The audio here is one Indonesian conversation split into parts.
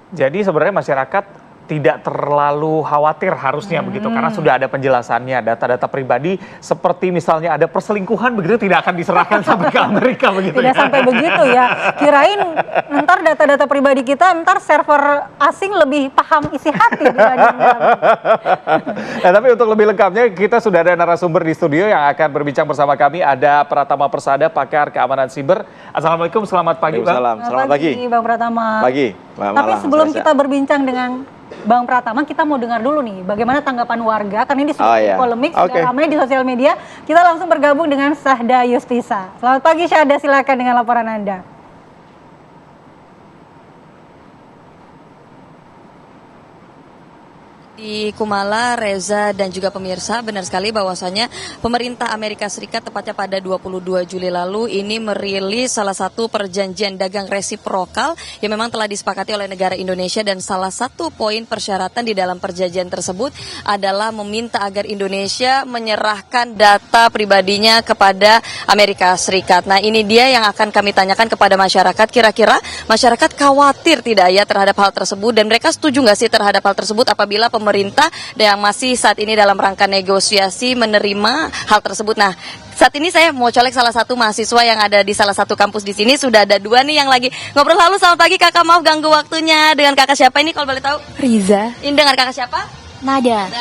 Jadi sebenarnya masyarakat tidak terlalu khawatir harusnya begitu karena sudah ada penjelasannya, data-data pribadi seperti misalnya ada perselingkuhan begitu tidak akan diserahkan sampai ke Amerika begitu. Tidak sampai begitu ya. Kirain ntar data-data pribadi kita ntar server asing lebih paham isi hati dibanding kami. Nah, tapi untuk lebih lengkapnya kita sudah ada narasumber di studio yang akan berbincang bersama kami. Ada Pratama Persada, pakar keamanan siber. Assalamualaikum, selamat pagi Bang. Selamat pagi Bang Pratama. Pagi. Tapi sebelum kita berbincang dengan Bang Pratama, kita mau dengar dulu nih bagaimana tanggapan warga karena ini sudah polemik, sudah ramai di sosial media. Kita langsung bergabung dengan Syahda Yustisa. Selamat pagi Syahda, silakan dengan laporan Anda. Di Kumala, Reza, dan juga pemirsa, benar sekali bahwasannya pemerintah Amerika Serikat tepatnya pada 22 Juli lalu ini merilis salah satu perjanjian dagang resiprokal yang memang telah disepakati oleh negara Indonesia, dan salah satu poin persyaratan di dalam perjanjian tersebut adalah meminta agar Indonesia menyerahkan data pribadinya kepada Amerika Serikat. Nah, ini dia yang akan kami tanyakan kepada masyarakat. Kira-kira masyarakat khawatir tidak ya terhadap hal tersebut, dan mereka setuju nggak sih terhadap hal tersebut apabila pemerintah yang masih saat ini dalam rangka negosiasi menerima hal tersebut. Nah, saat ini saya mau colek salah satu mahasiswa yang ada di salah satu kampus di sini. Sudah ada dua nih yang lagi ngobrol. Halo, selamat pagi kakak, maaf ganggu waktunya. Dengan kakak siapa ini kalau boleh tahu? Riza. Ini dengan kakak siapa? Nada.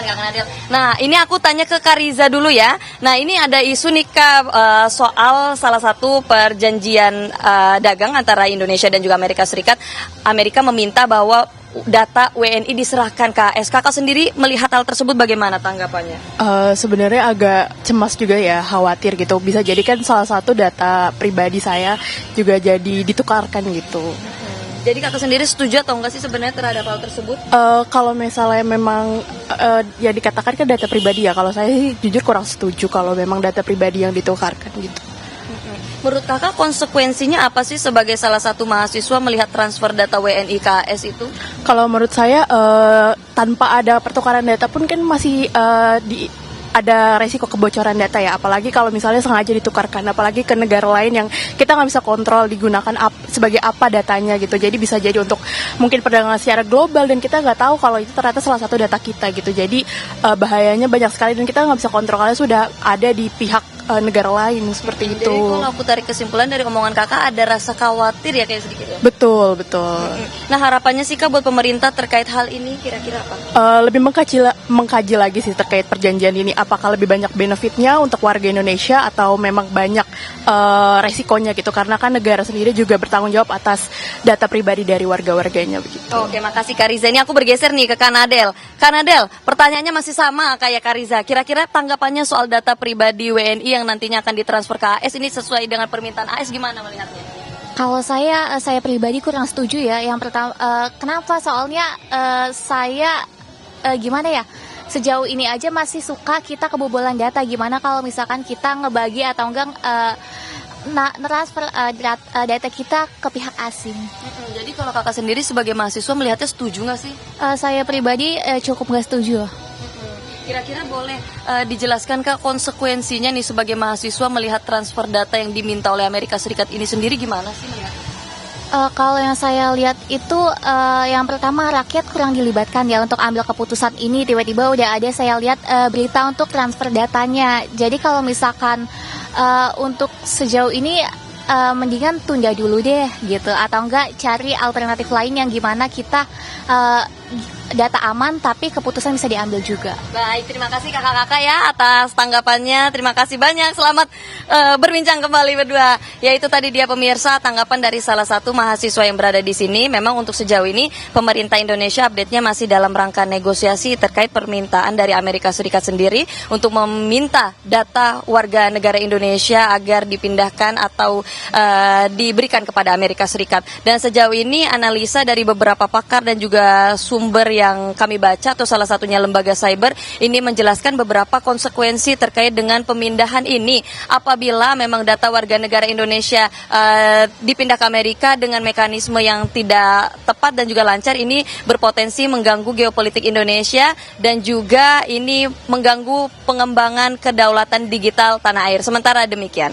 Nah, ini aku tanya ke Kak Riza dulu ya. Nah, ini ada isu nih Kak soal salah satu perjanjian dagang antara Indonesia dan juga Amerika Serikat. Amerika meminta bahwa data WNI diserahkan ke AS. Kakak sendiri melihat hal tersebut bagaimana tanggapannya? Sebenarnya agak cemas juga ya, khawatir gitu. Bisa jadi kan salah satu data pribadi saya juga jadi ditukarkan gitu. Jadi kakak sendiri setuju atau enggak sih sebenarnya terhadap hal tersebut? Kalau misalnya memang ya dikatakan kan data pribadi ya, kalau saya sih jujur kurang setuju kalau memang data pribadi yang ditukarkan gitu. Menurut kakak konsekuensinya apa sih sebagai salah satu mahasiswa melihat transfer data WNI ke AS itu? Kalau menurut saya tanpa ada pertukaran data pun kan masih ada resiko kebocoran data ya, apalagi kalau misalnya sengaja ditukarkan, apalagi ke negara lain yang kita nggak bisa kontrol digunakan sebagai apa datanya gitu. Jadi bisa jadi untuk mungkin perdagangan secara global dan kita nggak tahu kalau itu ternyata salah satu data kita gitu. Jadi bahayanya banyak sekali dan kita nggak bisa kontrol karena sudah ada di pihak negara lain seperti itu. Jadi kalau aku tarik kesimpulan dari omongan kakak ada rasa khawatir ya kayak sedikit ya? Betul. Nah, harapannya sih kak buat pemerintah terkait hal ini kira-kira apa? Lebih mengkaji lagi sih terkait perjanjian ini, apakah lebih banyak benefitnya untuk warga Indonesia atau memang banyak resikonya gitu, karena kan negara sendiri juga bertanggung jawab atas data pribadi dari warga-warganya begitu. Oke, makasih Kak Riza. Ini aku bergeser nih ke Kanadel. Kanadel, pertanyaannya masih sama kayak Kak Riza. Kira-kira tanggapannya soal data pribadi WNI yang nantinya akan ditransfer ke AS ini sesuai dengan permintaan AS, gimana melihatnya? Kalau saya pribadi kurang setuju ya. Yang pertama, kenapa? Soalnya saya gimana ya? Sejauh ini aja masih suka kita kebobolan data. Gimana kalau misalkan kita ngebagi atau enggak transfer data kita ke pihak asing? Jadi kalau kakak sendiri sebagai mahasiswa melihatnya setuju nggak sih? Saya pribadi cukup nggak setuju. Kira-kira boleh dijelaskan Kak konsekuensinya nih sebagai mahasiswa melihat transfer data yang diminta oleh Amerika Serikat ini sendiri gimana sih melihatnya? Kalau yang saya lihat itu yang pertama rakyat kurang dilibatkan ya untuk ambil keputusan ini. Tiba-tiba udah ada saya lihat berita untuk transfer datanya. Jadi kalau misalkan untuk sejauh ini mendingan tunda dulu deh gitu, atau enggak cari alternatif lain yang gimana kita data aman tapi keputusan bisa diambil juga. Baik, terima kasih kakak-kakak ya atas tanggapannya. Terima kasih banyak. Selamat berbincang kembali berdua. Yaitu tadi dia pemirsa tanggapan dari salah satu mahasiswa yang berada di sini. Memang untuk sejauh ini pemerintah Indonesia update-nya masih dalam rangka negosiasi terkait permintaan dari Amerika Serikat sendiri untuk meminta data warga negara Indonesia agar dipindahkan atau diberikan kepada Amerika Serikat. Dan sejauh ini analisa dari beberapa pakar dan juga sumber yang kami baca atau salah satunya lembaga cyber ini menjelaskan beberapa konsekuensi terkait dengan pemindahan ini apabila memang data warga negara Indonesia dipindah ke Amerika dengan mekanisme yang tidak tepat dan juga lancar. Ini berpotensi mengganggu geopolitik Indonesia dan juga ini mengganggu pengembangan kedaulatan digital tanah air. Sementara demikian.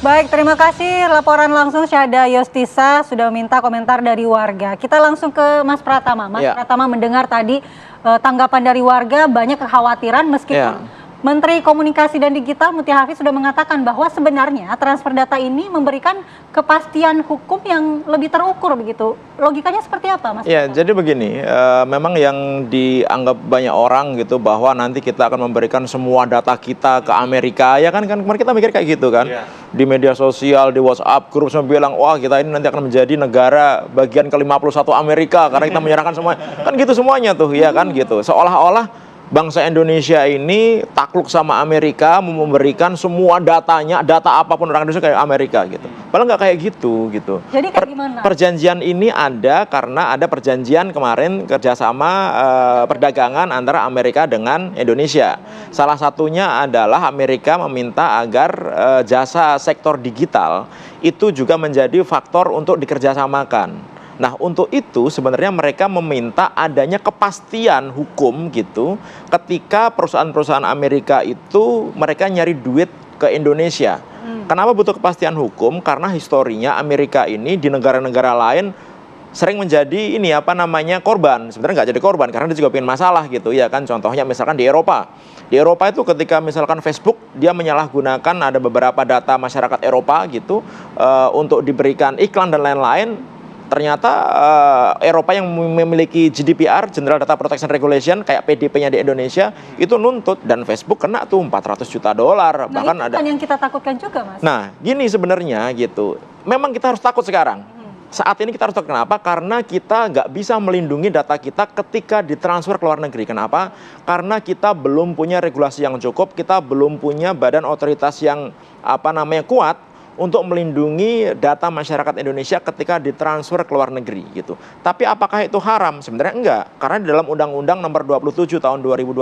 Baik, terima kasih laporan langsung Syahda Yostisa sudah minta komentar dari warga. Kita langsung ke Mas Pratama. Mas Pratama mendengar tadi tanggapan dari warga, banyak kekhawatiran meskipun Menteri Komunikasi dan Digital Mutia Hafiz sudah mengatakan bahwa sebenarnya transfer data ini memberikan kepastian hukum yang lebih terukur begitu. Logikanya seperti apa, Mas? Ya, jadi begini, memang yang dianggap banyak orang gitu bahwa nanti kita akan memberikan semua data kita ke Amerika, ya kan kemarin kita mikir kayak gitu kan. Di media sosial, di WhatsApp grup semua bilang, wah kita ini nanti akan menjadi negara bagian ke-51 Amerika karena kita menyerahkan semua. Kan gitu semuanya tuh, ya kan gitu. Seolah-olah bangsa Indonesia ini takluk sama Amerika, memberikan semua datanya, data apapun orang Indonesia kayak Amerika gitu. Padahal nggak kayak gitu. Jadi kayak gimana? Perjanjian ini ada karena ada perjanjian kemarin kerjasama perdagangan antara Amerika dengan Indonesia. Salah satunya adalah Amerika meminta agar jasa sektor digital itu juga menjadi faktor untuk dikerjasamakan. Nah, untuk itu sebenarnya mereka meminta adanya kepastian hukum gitu ketika perusahaan-perusahaan Amerika itu mereka nyari duit ke Indonesia. Kenapa butuh kepastian hukum? Karena historinya Amerika ini di negara-negara lain sering menjadi korban. Sebenarnya nggak jadi korban karena dia juga punya masalah gitu ya kan. Contohnya misalkan di Eropa. Di Eropa itu ketika misalkan Facebook dia menyalahgunakan ada beberapa data masyarakat Eropa gitu untuk diberikan iklan dan lain-lain. Ternyata Eropa yang memiliki GDPR, General Data Protection Regulation, kayak PDP-nya di Indonesia, itu nuntut. Dan Facebook kena tuh $400 juta. Nah, bahkan itu kan yang kita takutkan juga, Mas. Nah, gini sebenarnya gitu. Memang kita harus takut sekarang. Saat ini kita harus takut. Kenapa? Karena kita nggak bisa melindungi data kita ketika ditransfer ke luar negeri. Kenapa? Karena kita belum punya regulasi yang cukup, kita belum punya badan otoritas yang kuat untuk melindungi data masyarakat Indonesia ketika ditransfer ke luar negeri gitu. Tapi apakah itu haram? Sebenarnya enggak. Karena di dalam Undang-Undang Nomor 27 Tahun 2022,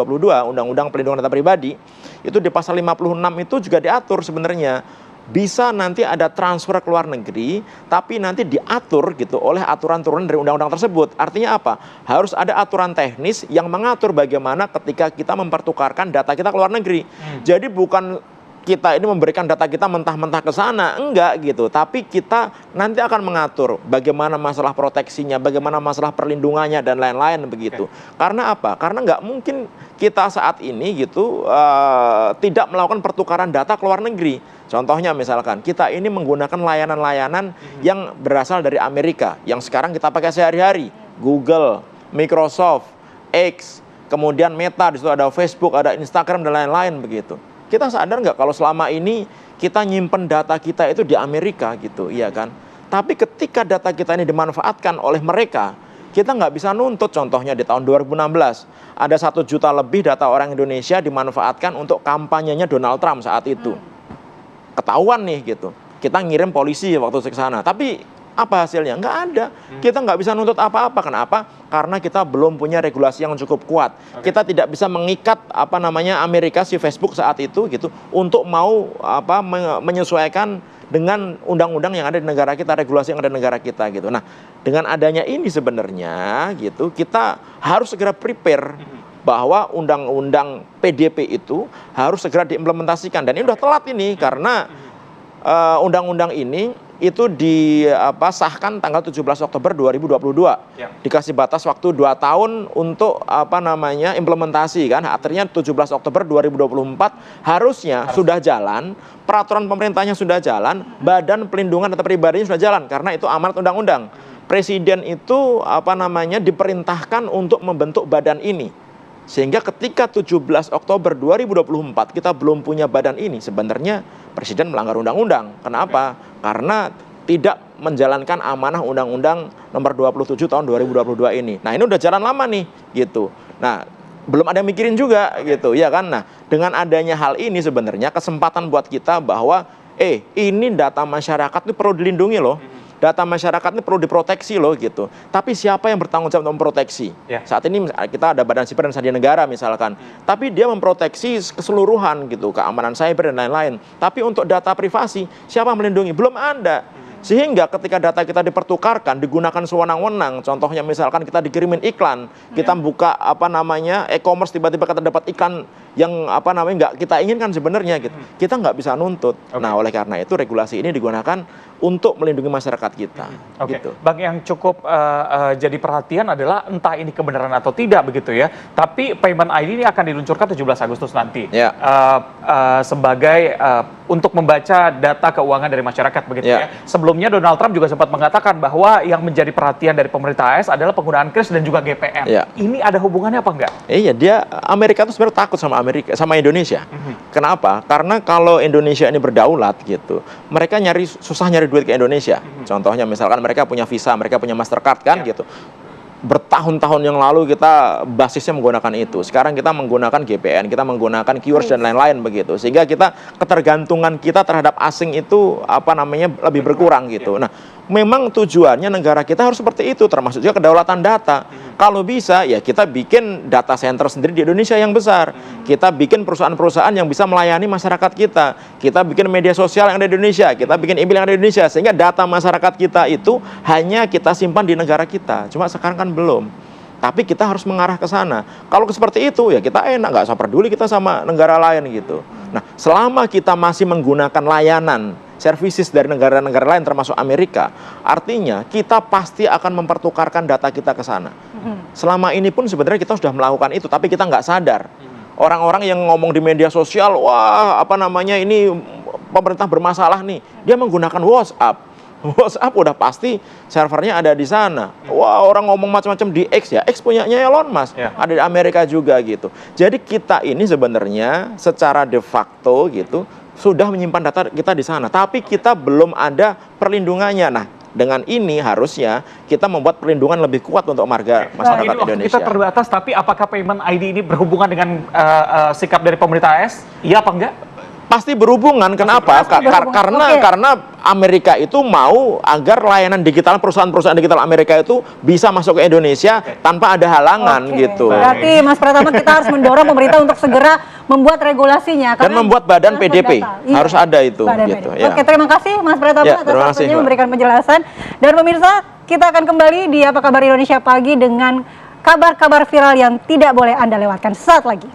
Undang-Undang Perlindungan Data Pribadi, itu di pasal 56 itu juga diatur sebenarnya. Bisa nanti ada transfer ke luar negeri, tapi nanti diatur gitu oleh aturan turunan dari undang-undang tersebut. Artinya apa? Harus ada aturan teknis yang mengatur bagaimana ketika kita mempertukarkan data kita ke luar negeri. Jadi bukan kita ini memberikan data kita mentah-mentah ke sana, enggak gitu. Tapi kita nanti akan mengatur bagaimana masalah proteksinya, bagaimana masalah perlindungannya dan lain-lain begitu. Karena apa? Karena nggak mungkin kita saat ini gitu tidak melakukan pertukaran data ke luar negeri. Contohnya misalkan kita ini menggunakan layanan-layanan yang berasal dari Amerika, yang sekarang kita pakai sehari-hari, Google, Microsoft, X, kemudian Meta, di situ ada Facebook, ada Instagram dan lain-lain begitu. Kita sadar nggak kalau selama ini kita nyimpen data kita itu di Amerika gitu, iya kan? Tapi ketika data kita ini dimanfaatkan oleh mereka, kita nggak bisa nuntut. Contohnya di tahun 2016, ada 1 juta lebih data orang Indonesia dimanfaatkan untuk kampanyenya Donald Trump saat itu. Ketahuan nih gitu. Kita ngirim polisi waktu ke sana, tapi apa hasilnya? Nggak ada. Kita nggak bisa nuntut apa-apa. Kenapa? Karena kita belum punya regulasi yang cukup kuat. Kita tidak bisa mengikat Amerika, si Facebook saat itu gitu untuk mau menyesuaikan dengan undang-undang yang ada di negara kita, regulasi yang ada di negara kita gitu. Nah, dengan adanya ini sebenarnya gitu, kita harus segera prepare bahwa undang-undang PDP itu harus segera diimplementasikan. Dan ini udah telat ini karena undang-undang ini itu disahkan tanggal 17 Oktober 2022. Dikasih batas waktu 2 tahun untuk implementasi kan. Artinya 17 Oktober 2024 harusnya sudah jalan, peraturan pemerintahnya sudah jalan, Badan Pelindungan Data Pribadinya sudah jalan karena itu amanat undang-undang. Presiden itu diperintahkan untuk membentuk badan ini. Sehingga ketika 17 Oktober 2024 kita belum punya badan ini, sebenarnya Presiden melanggar undang-undang. Kenapa? Karena tidak menjalankan amanah Undang-Undang Nomor 27 Tahun 2022 ini. Nah, ini udah jalan lama nih, gitu. Nah, belum ada yang mikirin juga, gitu, ya kan? Nah, dengan adanya hal ini sebenarnya kesempatan buat kita bahwa, ini data masyarakat ini perlu dilindungi loh. Data masyarakat ini perlu diproteksi loh gitu. Tapi siapa yang bertanggung jawab untuk memproteksi? Saat ini kita ada Badan Siber dan Sandi Negara misalkan. Tapi dia memproteksi keseluruhan gitu, keamanan cyber dan lain-lain. Tapi untuk data privasi, siapa melindungi? Belum ada. Sehingga ketika data kita dipertukarkan, digunakan sewenang-wenang. Contohnya misalkan kita dikirimin iklan, kita buka e-commerce tiba-tiba kita dapat iklan yang apa namanya nggak kita inginkan sebenarnya gitu. Kita nggak bisa nuntut. Nah, oleh karena itu regulasi ini digunakan untuk melindungi masyarakat kita. Gitu. Bang, yang cukup jadi perhatian adalah entah ini kebenaran atau tidak begitu ya. Tapi Payment ID ini akan diluncurkan 17 Agustus nanti sebagai untuk membaca data keuangan dari masyarakat begitu ya. Sebelumnya Donald Trump juga sempat mengatakan bahwa yang menjadi perhatian dari pemerintah AS adalah penggunaan kris dan juga GPM. Ini ada hubungannya apa enggak? Iya, Amerika itu sebenarnya takut sama Indonesia. Kenapa? Karena kalau Indonesia ini berdaulat gitu, mereka susah nyari duit ke Indonesia. Contohnya misalkan mereka punya Visa, mereka punya Mastercard kan gitu. Bertahun-tahun yang lalu kita basisnya menggunakan itu. Sekarang kita menggunakan GPN, kita menggunakan QRIS dan lain-lain begitu. Sehingga ketergantungan kita terhadap asing itu lebih berkurang gitu. Nah, memang tujuannya negara kita harus seperti itu, termasuk juga kedaulatan data. Kalau bisa ya kita bikin data center sendiri di Indonesia yang besar. Kita bikin perusahaan-perusahaan yang bisa melayani masyarakat kita. Kita bikin media sosial yang ada di Indonesia, kita bikin email yang ada di Indonesia, sehingga data masyarakat kita itu hanya kita simpan di negara kita. Cuma sekarang kan belum. Tapi kita harus mengarah ke sana. Kalau seperti itu ya kita enak, nggak usah peduli kita sama negara lain gitu. Nah, selama kita masih menggunakan layanan services dari negara-negara lain termasuk Amerika, artinya kita pasti akan mempertukarkan data kita ke sana. Selama ini pun sebenarnya kita sudah melakukan itu, tapi kita nggak sadar. Orang-orang yang ngomong di media sosial, wah ini pemerintah bermasalah nih, dia menggunakan WhatsApp. WhatsApp udah pasti servernya ada di sana. Wah, orang ngomong macam-macam di X ya. X punyanya Elon Musk, ada di Amerika juga gitu. Jadi kita ini sebenarnya secara de facto gitu sudah menyimpan data kita di sana, tapi kita belum ada perlindungannya. Nah, dengan ini harusnya kita membuat perlindungan lebih kuat untuk masyarakat Indonesia. Kita terbatas, tapi apakah Payment ID ini berhubungan dengan sikap dari pemerintah AS? Iya apa enggak? Pasti berhubungan. Kenapa? Karena Amerika itu mau agar layanan digital perusahaan-perusahaan digital Amerika itu bisa masuk ke Indonesia tanpa ada halangan gitu. Berarti Mas Pratama kita harus mendorong pemerintah untuk segera membuat regulasinya dan membuat badan PDP harus ada itu. Gitu. Oke, terima kasih Mas Pratama atas waktunya memberikan penjelasan. Dan pemirsa, kita akan kembali di Apa Kabar Indonesia Pagi dengan kabar-kabar viral yang tidak boleh Anda lewatkan sesaat lagi.